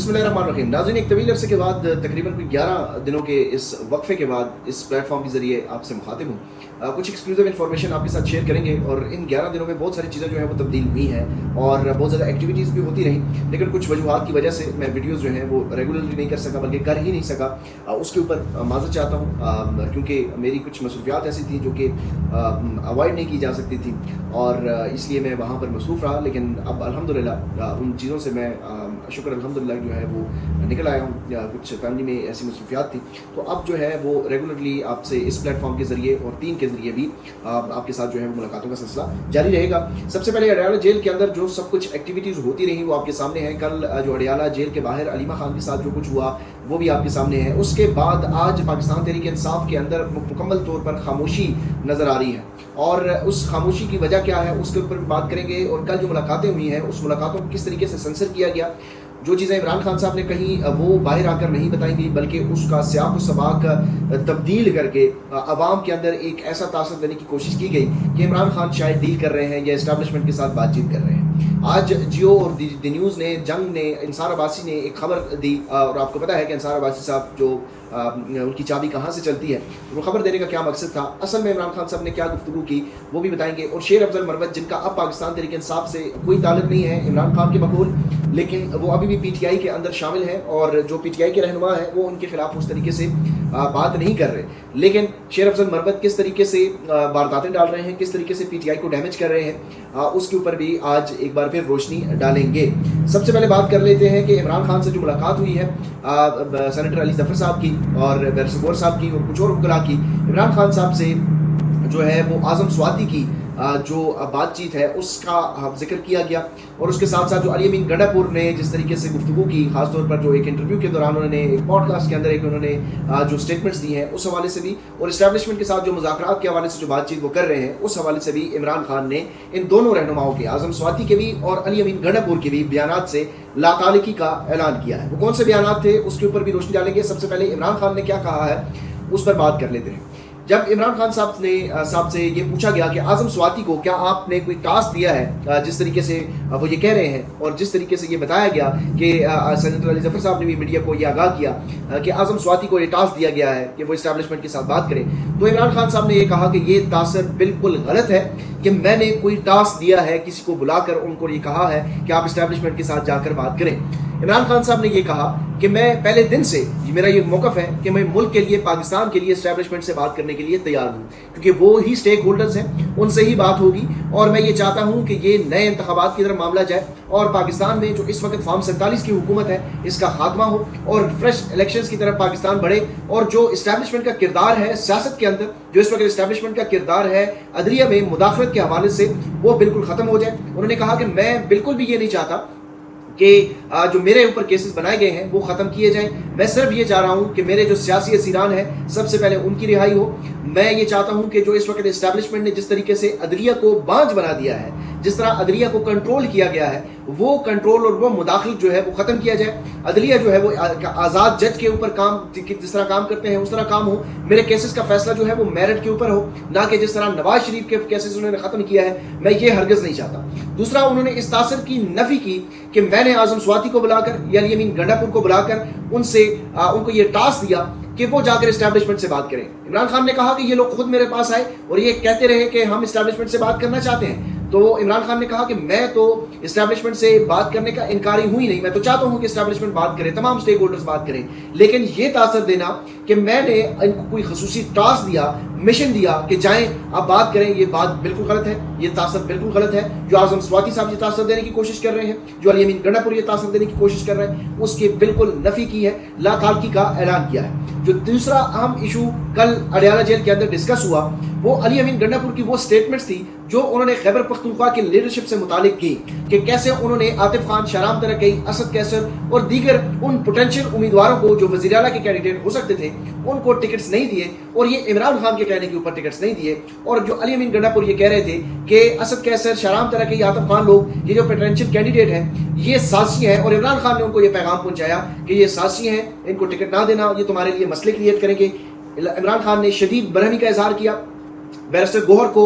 बिस्मिल्लाहिर्रहमानिर्रहीम। नाज़रीन, एक तवील अरसे के बाद तकरीबन कोई 11 दिनों के इस वक्फे के बाद इस प्लेटफॉर्म के ज़रिए आपसे मुखातिब हूँ। कुछ एक्सक्लूसिव इन्फॉर्मेशन आपके साथ शेयर करेंगे और इन 11 दिनों में बहुत सारी चीज़ें जो है वो तब्दील हुई हैं और बहुत ज़्यादा एक्टिविटीज़ भी होती रहीं, लेकिन कुछ वजूहात की वजह से मैं वीडियोज़ जो हैं वो रेगुलरली नहीं कर सका, बल्कि कर ही नहीं सका। उसके ऊपर माज़रत चाहता हूँ, क्योंकि मेरी कुछ मसरूफियात ऐसी थी जो कि अवॉइड नहीं की जा सकती थी और इसलिए मैं वहाँ पर मसरूफ़ रहा। लेकिन अब अल्हम्दुलिल्लाह उन चीज़ों से मैं शुक्र अल्हम्दुलिल्लाह जो है वो निकल आया हूँ। कुछ फैमिली में ऐसी मसरूफियात थी, तो अब जो है वो रेगुलरली आपसे इस प्लेटफॉर्म के ज़रिए और टीम के ज़रिए भी आपके साथ जो है वो मुलाकातों का सिलसिला जारी रहेगा। सबसे पहले अडियाला जेल के अंदर जो सब कुछ एक्टिविटीज़ होती रही वो आपके सामने है। कल जो अडियाला जेल के बाहर अलीमा खान के साथ जो कुछ हुआ वो भी आपके सामने है। उसके बाद आज पाकिस्तान तहरीक इंसाफ के अंदर मुकम्मल तौर पर खामोशी नज़र आ रही है और उस खामोशी की वजह क्या है उसके ऊपर भी बात करेंगे। और कल जो मुलाकातें हुई हैं उस मुलाकातों को किस तरीके से सेंसर किया गया, जो चीज़ें इमरान खान साहब ने कहीं वो बाहर आकर नहीं बताई गई, बल्कि उसका सियाक व सबाक तब्दील करके आवाम के अंदर एक ऐसा तासर देने की कोशिश की गई कि इमरान खान शायद डील कर रहे हैं या इस्टेब्लिशमेंट के साथ बातचीत कर रहे हैं। आज जियो और दी न्यूज़ ने, जंग ने, इंसार अब्बासी ने एक खबर दी और आपको पता है कि इंसार अब्बासी साहब जो उनकी चाबी कहाँ से चलती है, वो खबर देने का क्या मकसद था, असल में इमरान खान साहब ने क्या गुफ्तगू की वो भी बताएंगे। और शेर अफजल मरवत, जिनका अब पाकिस्तान तहरीक इंसाफ से कोई ताल्लुक नहीं है इमरान खान के बकौल, लेकिन वो अभी भी पीटीआई के अंदर शामिल हैं और जो पीटीआई के रहनुमा है वो उनके खिलाफ उस तरीके से बात नहीं कर रहे। लेकिन शेर अफजल मरवत किस तरीके से वारदातें डाल रहे हैं, किस तरीके से पीटीआई को डैमेज कर रहे हैं, उसके ऊपर भी आज एक बार फिर रोशनी डालेंगे। सबसे पहले बात कर लेते हैं कि इमरान खान से जो मुलाकात हुई है सेनेटर अली जफर साहब की और बैरिस्टर गौहर साहब की और कुछ और वकला की, इमरान खान साहब से जो है वो आज़म स्वाति की जो बातचीत है उसका जिक्र किया गया। और उसके साथ साथ जो अली अमीन गंडापुर ने जिस तरीके से गुफ्तगू की, खासतौर पर जो एक इंटरव्यू के दौरान उन्होंने एक पॉडकास्ट के अंदर एक उन्होंने जो स्टेटमेंट्स दी हैं उस हवाले से भी, और इस्टेब्लिशमेंट के साथ जो मुज़ाकरात के हवाले से जो बातचीत वो कर रहे हैं उस हवाले से भी इमरान खान ने इन दोनों रहनुमाओं के, आज़म स्वाति के भी और अली अमीन गंडापुर के भी बयानात से लातालिकी का ऐलान किया है। वो कौन से बयानात थे उसके ऊपर भी रोशनी डालेंगे। सबसे पहले इमरान खान ने क्या कहा है उस पर बात कर लेते हैं। जब इमरान खान साहब से ये पूछा गया कि आज़म स्वाति को क्या आपने कोई टास्क दिया है, जिस तरीके से वो ये कह रहे हैं और जिस तरीके से ये बताया गया कि सेनेटर अली जफर साहब ने भी मीडिया को ये आगाह किया कि आज़म स्वाति को ये टास्क दिया गया है कि वो इस्टेब्लिशमेंट के साथ बात करें, तो इमरान खान साहब ने ये कहा कि ये तासर बिल्कुल गलत है कि मैंने कोई टास्क दिया है, किसी को बुलाकर उनको ये कहा है कि आप इस्टेब्लिशमेंट के साथ जाकर बात करें। इमरान खान साहब ने ये कहा कि मैं पहले दिन से मेरा ये मौक़िफ़ है कि मैं मुल्क के लिए, पाकिस्तान के लिए इस्टेब्लिशमेंट से बात करने के लिए तैयार हूँ, क्योंकि वो ही स्टेक होल्डर्स हैं, उनसे ही बात होगी और मैं ये चाहता हूँ कि ये नए इंतखाबात की तरफ मामला जाए और पाकिस्तान में जो इस वक्त फॉर्म 47 की हुकूमत है इसका खात्मा हो और फ्रेश इलेक्शंस की तरफ पाकिस्तान बढ़े। और जो इस्टेब्लिशमेंट का किरदार है सियासत के अंदर, जो इस वक्त इस्टेब्लिशमेंट का किरदार है अदलिया में मुदाखलत के हवाले से, वो बिल्कुल ख़त्म हो जाए। उन्होंने कहा कि मैं बिल्कुल भी ये नहीं चाहता कि जो मेरे ऊपर केसेस बनाए गए हैं वो ख़त्म किए जाएं। मैं सिर्फ ये चाह रहा हूँ कि मेरे जो सियासी असीरान हैं सबसे पहले उनकी रिहाई हो। मैं ये चाहता हूँ कि जो इस वक्त इस्टेब्लिशमेंट ने जिस तरीके से अदलिया को बांझ बना दिया है, जिस तरह अदलिया को कंट्रोल किया गया है, वो कंट्रोल और वो मुदाखलत जो है वो ख़त्म किया जाए। अदलिया जो है वो आज़ाद जज के ऊपर काम, जिस तरह काम करते हैं उस तरह काम हो। मेरे केसेस का फैसला जो है वो मेरिट के ऊपर हो, ना कि जिस तरह नवाज शरीफ के केसेस उन्होंने ख़त्म किया है। मैं ये हरगिज़ नहीं चाहता। दूसरा, उन्होंने इस तासर की नफ़ी की कि मैंने आज़म स्वाति को बुलाकर या अली अमीन गंडापुर को बुलाकर उनको ये टास्क दिया कि वो जाकर इस्टेब्लिशमेंट से बात करें। इमरान खान ने कहा कि ये लोग खुद मेरे पास आए और ये कहते रहे कि हम इस्टेब्लिशमेंट से बात करना चाहते हैं। तो इमरान खान ने कहा कि मैं तो इस्टेब्लिशमेंट से बात करने का इनकारी हुई नहीं, मैं तो चाहता हूं कि इस्टेब्लिशमेंट बात करें, तमाम स्टेक होल्डर्स बात करें, लेकिन ये तासर देना कि मैंने इनको कोई खसूसी टास्क दिया, मिशन दिया कि जाएं आप बात करें, ये बात बिल्कुल गलत है, ये तासर बिल्कुल गलत है। जो आज़म स्वाति साहब ये तासर देने की कोशिश कर रहे हैं, जो अली अमीन गंडापुर ये तासर देने की कोशिश कर रहे हैं, उसकी बिल्कुल नफ़ी की है, लातालकी का ऐलान किया है। जो दूसरा अहम इशू कल अडियाला जेल के अंदर डिस्कस हुआ वो अली अमीन गंडापुर की वो स्टेटमेंट्स थी जो उन्होंने खैबर पख्तूनख्वा की लीडरशिप से मुतालिक की कि कैसे उन्होंने आतिफ खान, शाहराम तरक़ई, असद कैसर और दीगर उन पोटेंशियल उम्मीदवारों को जो वज़ीर आला के कैंडिडेट हो सकते थे उनको टिकट्स नहीं दिए और ये इमरान खान के कहने के ऊपर टिकट्स नहीं दिए। और जो अली अमीन गंडापुर ये कह रहे थे कि असद कैसर, शाहराम तरक़ई, आतिफ खान लोग ये जो पोटेंशियल कैंडिडेट हैं ये साज़ी हैं और इमरान खान ने उनको ये पैगाम पहुंचाया कि ये साज़ी हैं, इनको टिकट ना देना, ये तुम्हारे लिए मसले क्रिएट करेंगे। इमरान खान ने शदीद बरहमी का इजहार किया बैरिस्टर गौहर को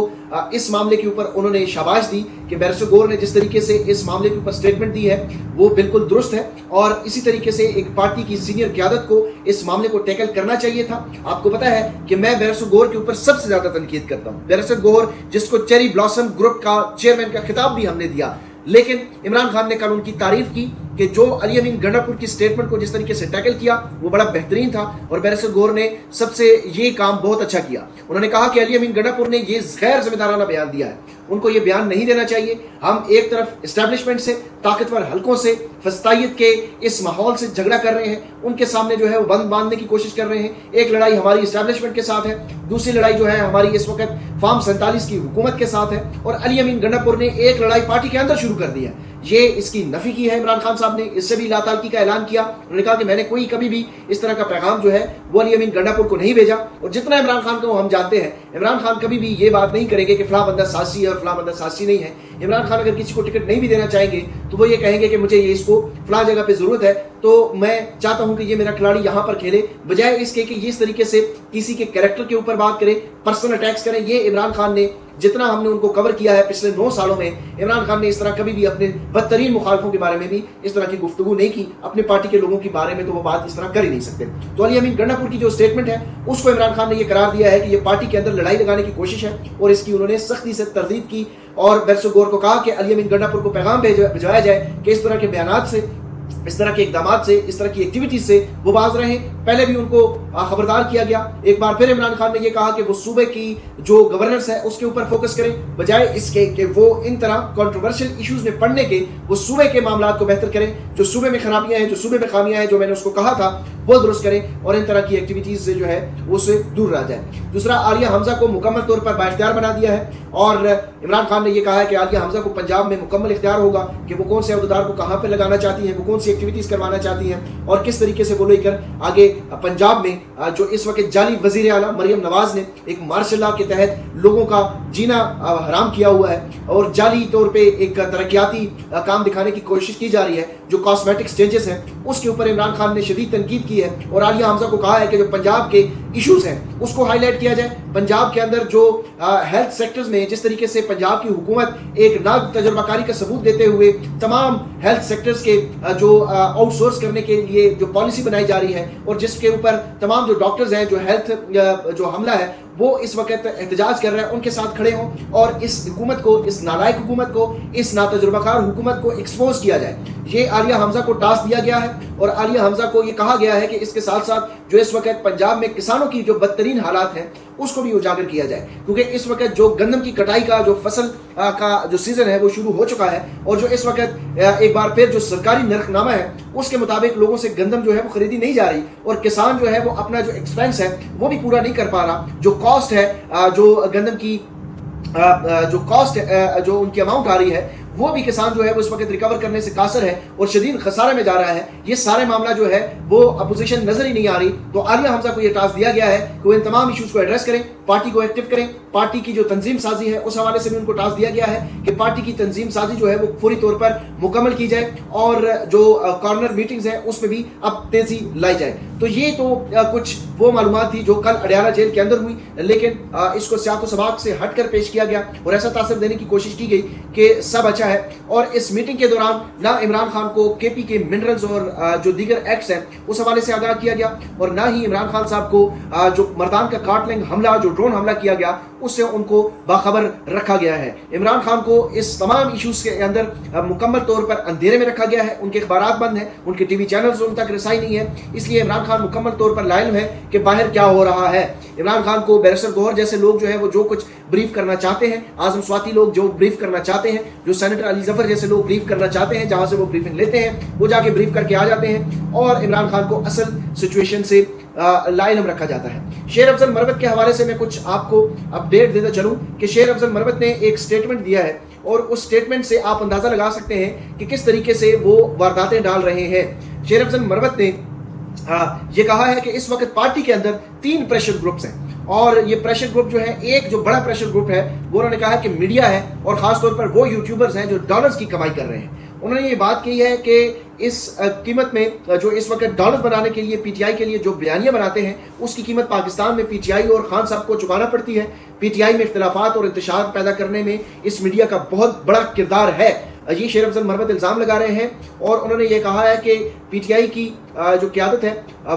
इस मामले के ऊपर उन्होंने शाबाश दी कि बैरिस्टर गौहर ने जिस तरीके से इस मामले के ऊपर स्टेटमेंट दी है वो बिल्कुल दुरुस्त है, और इसी तरीके से एक पार्टी की सीनियर क़यादत को इस मामले को टैकल करना चाहिए था। आपको पता है कि मैं बैरिस्टर गौहर के ऊपर सबसे ज्यादा तनकीद करता हूँ। बैरिस्टर गौहर जिसको चेरी ब्लॉसम ग्रुप का चेयरमैन का खिताब भी हमने दिया, लेकिन इमरान खान ने कल उनकी तारीफ की कि जो अली अमीन गंडापुर की स्टेटमेंट को जिस तरीके से टैकल किया वो बड़ा बेहतरीन था, और बैरिस्टर गौहर ने सबसे ये काम बहुत अच्छा किया। उन्होंने कहा कि अली अमीन गंडापुर ने ये गैर जिम्मेदाराना बयान दिया है, उनको ये बयान नहीं देना चाहिए। हम एक तरफ इस्टेब्लिशमेंट से, ताकतवर हलकों से, फस्तायत के इस माहौल से झगड़ा कर रहे हैं, उनके सामने जो है वो बंद बांधने की कोशिश कर रहे हैं। एक लड़ाई हमारी इस्टेब्लिशमेंट के साथ है, दूसरी लड़ाई जो है हमारी इस वक्त फार्म 47 की हुकूमत के साथ है, और अली अमीन गंडापुर ने एक लड़ाई पार्टी के अंदर शुरू कर दी है। ये इसकी नफी की है इमरान खान साहब ने, इससे भी लाताल्की का ऐलान किया। उन्होंने कहा कि मैंने कोई कभी भी इस तरह का पैगाम जो है वो अली अमीन गंडापुर को नहीं भेजा, और जितना इमरान खान को हम जानते हैं, इमरान खान कभी भी ये बात नहीं करेंगे कि फलां बंदा सासी है और फलां बंदा सासी नहीं है। इमरान खान अगर किसी को टिकट नहीं भी देना चाहेंगे तो वो ये कहेंगे कि मुझे ये इसको फलां जगह पे जरूरत है, तो मैं चाहता हूं कि ये मेरा खिलाड़ी यहां पर खेले, बजाय इसके कि ये इस तरीके से किसी के कैरेक्टर के ऊपर बात करें, पर्सनल अटैक्स करें। ये इमरान खान ने, जितना हमने उनको कवर किया है पिछले 9 सालों में, इमरान खान ने इस तरह कभी भी अपने बदतरीन मुखालफों के बारे में भी इस तरह की गुफ्तगू नहीं की। अपने पार्टी के लोगों के बारे में तो वो बात इस तरह कर ही नहीं सकते। तो अली अमीन गंडापुर की जो स्टेटमेंट है उसको इमरान खान ने ये करार दिया है कि ये पार्टी के अंदर लड़ाई लगाने की कोशिश है, और इसकी उन्होंने सख्ती से तरदीद की। और बैरिस्टर गौहर को कहा कि अली अमीन गंडापुर को पैगाम भिजवाया जाए कि इस तरह के बयानात से, इस तरह के इकदाम से, इस तरह की एक्टिविटीज से वो बाज रहे। पहले भी उनको खबरदार किया गया। एक बार फिर इमरान खान ने ये कहा कि वो सूबे की जो गवर्नेंस है उसके ऊपर फोकस करें, बजाय इसके कि वो इन तरह कंट्रोवर्शियल इश्यूज में पढ़ने के वो सूबे के मामलात को बेहतर करें। जो सूबे में खराबियां हैं, जो सूबे में खामियां हैं, जो मैंने उसको कहा था वो दुरुस्त करें, और इन तरह की एक्टिविटीज से जो है उससे दूर रह जाए। दूसरा, आलिया हमजा को मुकम्मल तौर पर बाइख्तियार बना दिया है, और इमरान खान ने यह कहा है कि आलिया हमजा को पंजाब में मुकम्मल इख्तियार होगा कि वो कौन से अहदेदार को कहां पे लगाना चाहती हैं, वो कौन सी एक्टिविटीज करवाना चाहती हैं, और किस तरीके से वो लेकर आगे पंजाब में जो इस वक्त जाली वजीर आला मरियम नवाज ने एक मार्शल लॉ के तहत लोगों का जीना हराम किया हुआ है, और जाली तौर पे एक तरक्याती काम दिखाने की कोशिश की जा रही है, जो कॉस्मेटिक्स चेंजेस हैं उसके ऊपर इमरान खान ने शदीद तनकीद की है। और आलिया हमजा को कहा है कि जो पंजाब के इश्यूज हैं उसको हाईलाइट किया जाए। पंजाब के अंदर जो हेल्थ सेक्टर्स में जिस तरीके से पंजाब की हुकूमत एक ना तजुर्बाकारी का सबूत देते हुए तमाम हेल्थ सेक्टर्स के जो आउटसोर्स करने के लिए जो पॉलिसी बनाई जा रही है, और जिसके ऊपर तमाम जो डॉक्टर्स हैं, जो हेल्थ जो हमला है वो इस वक्त एहतजाज कर रहे हैं, उनके साथ खड़े हों और इस हुकूमत को, इस नालायक हुकूमत को, इस नातजुर्बाकार हुकूमत को एक्सपोज किया जाए। ये आलिया हमजा को टास्क दिया गया है, और आलिया हमजा को ये कहा गया है कि इसके साथ साथ जो इस वक्त पंजाब में किसानों की जो बदतरीन हालात हैं उसको भी उजागर किया जाए, क्योंकि इस वक्त जो गंदम की कटाई का जो फसल का जो सीजन है वो शुरू हो चुका है, और जो इस वक्त एक बार फिर जो सरकारी नरखनामा है उसके मुताबिक लोगों से गंदम जो है वो खरीदी नहीं जा रही, और किसान जो है वो अपना जो एक्सपेंस है वो भी पूरा नहीं कर पा रहा। जो कॉस्ट है, जो गंदम की जो कॉस्ट जो उनकी अमाउंट आ रही है वो भी किसान जो है वो इस वक्त रिकवर करने से कासर है और शदीद खसारे में जा रहा है। ये सारे मामला जो है वो अपोजिशन नजर ही नहीं आ रही। तो आलिया हमजा को ये टास्क दिया गया है कि वो इन तमाम इश्यूज को एड्रेस करें, पार्टी को एक्टिव करें। पार्टी की जो तंजीम साजी है उस हवाले से भी उनको टास्क दिया गया है कि पार्टी की तंजीम साजी जो है वो पूरी तौर पर मुकम्मल की जाए, और जो कॉर्नर मीटिंग्स हैं उसमें भी अब तेजी लाई जाए। तो ये तो कुछ वो मालूमात थी जो कल अडियाला जेल के अंदर हुई, लेकिन इसको सियाको सबाक से हटकर पेश किया गया और ऐसा तासर देने की कोशिश की गई कि सब अच्छा है। और इस मीटिंग के दौरान ना इमरान खान को केपी के मिनरल्स और जो दीगर एक्ट्स हैं उस हवाले से आगाह किया गया, और ना ही इमरान खान साहब को जो मर्दान का काटलिंग हमला, जो ड्रोन हमला किया गया उससे उनको बाखबर रखा गया है। इमरान खान को इस तमाम इश्यूज के अंदर मुकम्मल तौर पर अंधेरे में रखा गया है। उनके अखबारात बंद हैं, उनके टीवी चैनल्स उन तक रसाई नहीं है, इसलिए इमरान खान मुकम्मल तौर पर लाइव है कि बाहर क्या हो रहा है। इमरान खान को बैरिस्टर गौहर जैसे लोग जो है वो जो कुछ ब्रीफ करना चाहते हैं, आजम स्वाति लोग जो ब्रीफ करना चाहते हैं, जो सेनेटर अली जफर जैसे लोग ब्रीफ करना चाहते हैं, जहां से वो ब्रीफिंग लेते हैं वो जाके ब्रीफ करके आ जाते हैं, और इमरान खान को असल सिचुएशन से लाइनम रखा जाता है। शेर अफजल मरवत के हवाले से मैं कुछ आपको अपडेट देता चलूं कि शेर अफजल मरवत ने एक स्टेटमेंट दिया है, और उस स्टेटमेंट से आप अंदाजा लगा सकते हैं कि किस तरीके से वो वारदातें डाल रहे हैं। शेर अफजल मरवत ने ये कहा है कि इस वक्त पार्टी के अंदर 3 प्रेशर ग्रुप्स हैं, और ये प्रेशर ग्रुप जो है, एक जो बड़ा प्रेशर ग्रुप है वो उन्होंने कहा है कि मीडिया है, और खास तौर पर वो यूट्यूबर्स हैं जो डॉलर्स की कमाई कर रहे हैं। انہوں نے یہ بات کی ہے کہ اس قیمت میں جو اس وقت ڈالر بنانے کے لیے پی ٹی آئی کے لیے جو بیانیہ بناتے ہیں اس کی قیمت پاکستان میں پی ٹی آئی اور خان صاحب کو چکانا پڑتی ہے. پی ٹی آئی میں اختلافات اور انتشار پیدا کرنے میں اس میڈیا کا بہت بڑا کردار ہے. یہ شیر افضل مرمت الزام لگا رہے ہیں اور انہوں نے یہ کہا ہے کہ پی ٹی آئی کی جو قیادت ہے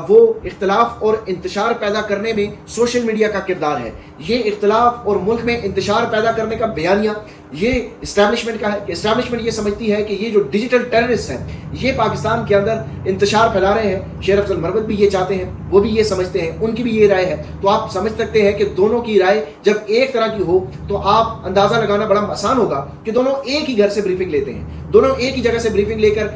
وہ اختلاف اور انتشار پیدا کرنے میں سوشل میڈیا کا کردار ہے. یہ اختلاف اور ملک میں انتشار پیدا کرنے کا بیانیہ یہ اسٹیبلشمنٹ کا ہے. اسٹیبلشمنٹ یہ سمجھتی ہے کہ یہ جو ڈیجیٹل ٹیررسٹ ہیں یہ پاکستان کے اندر انتشار پھیلا رہے ہیں. شیر افضل مرمت بھی یہ چاہتے ہیں, وہ بھی یہ سمجھتے ہیں, ان کی بھی یہ رائے ہے. تو آپ سمجھ سکتے ہیں کہ دونوں کی رائے جب ایک طرح کی ہو تو آپ اندازہ لگانا بڑا آسان ہوگا کہ دونوں ایک ہی گھر سے بریفنگ لیتے ہیں, دونوں ایک ہی جگہ سے بریفنگ لے کر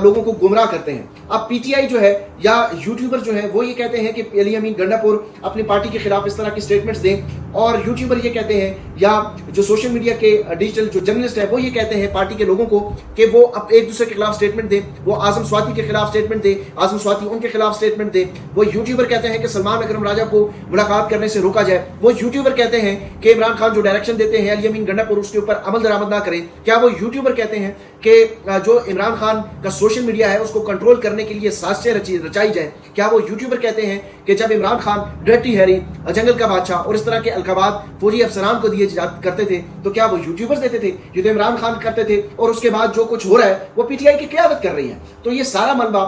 لوگوں کو گمراہ کرتے ہیں. اب پی ٹی آئی جو ہے یا یوٹیوبر جو ہے وہ یہ کہتے ہیں کہ علی امین گنڈا پور اپنی پارٹی کے خلاف اس طرح کی سٹیٹمنٹس دیں, اور یوٹیوبر یہ کہتے ہیں یا جو سوشل میڈیا کے ڈیجیٹل جو جرنلسٹ ہے وہ یہ کہتے ہیں پارٹی کے لوگوں کو کہ وہ ایک دوسرے کے خلاف سٹیٹمنٹ دیں, وہ اعظم سواتی کے خلاف سٹیٹمنٹ دیں, اعظم سواتی ان کے خلاف سٹیٹمنٹ دیں. وہ یوٹیوبر کہتے ہیں کہ سلمان اکرم راجہ کو ملاقات کرنے سے روکا جائے. وہ یوٹیوبر کہتے ہیں کہ عمران خان جو ڈائریکشن دیتے ہیں علی امین گنڈا پور اس کے اوپر عمل درآمد نہ کریں. کیا وہ یوٹیوبر کہتے ہیں کہ جو عمران خان کا سوشل میڈیا ہے اس کو کنٹرول کرنے کے لیے سازشیں رچائی جائیں؟ کیا وہ یوٹیوبر کہتے ہیں کہ جب عمران خان ڈرٹی ہیری, جنگل کا بادشاہ اور اس طرح کے القابات فوجی افسران کو دیے کرتے تھے تو کیا وہ یوٹیوبرز دیتے تھے؟ یہ تو عمران خان کرتے تھے, اور اس کے بعد جو کچھ ہو رہا ہے وہ پی ٹی آئی کی قیادت کر رہی ہے. تو یہ سارا ملبہ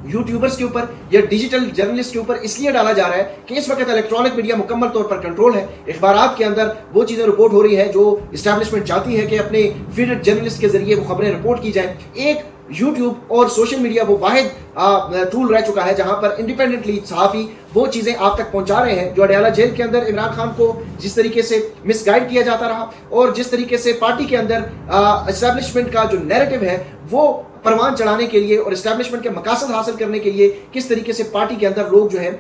یوٹیوبرز کے اوپر یا ڈیجیٹل جرنلسٹ کے اوپر اس لیے ڈالا جا رہا ہے کہ اس وقت الیکٹرانک میڈیا مکمل طور پر کنٹرول ہے. اخبارات کے اندر وہ چیزیں رپورٹ ہو رہی ہے جو اسٹیبلشمنٹ چاہتی ہے کہ اپنے فیڈڈ جرنلسٹ کے ذریعے وہ خبریں رپورٹ کی جائیں. ایک یوٹیوب اور سوشل میڈیا وہ واحد ٹول رہ چکا ہے جہاں پر انڈیپینڈنٹلی صحافی وہ چیزیں آپ تک پہنچا رہے ہیں جو اڈیالہ جیل کے اندر عمران خان کو جس طریقے سے مس گائیڈ کیا جاتا رہا, اور جس طریقے سے پارٹی کے اندر اسٹیبلشمنٹ کا جو نیریٹو ہے وہ پروان چڑھانے کے لیے اور اسٹیبلشمنٹ کے مقاصد حاصل کرنے کے لیے کس طریقے سے پارٹی کے اندر لوگ جو ہیں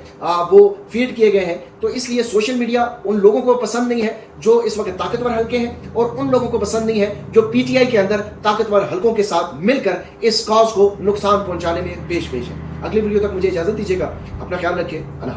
وہ فیڈ کیے گئے ہیں. تو اس لیے سوشل میڈیا ان لوگوں کو پسند نہیں ہے جو اس وقت طاقتور حلقے ہیں, اور ان لوگوں کو پسند نہیں ہے جو پی ٹی آئی کے اندر طاقتور حلقوں کے ساتھ مل کر اس کاز کو نقصان پہنچانے میں پیش ہے. اگلی ویڈیو تک مجھے اجازت دیجیے گا. اپنا خیال رکھیں. اللہ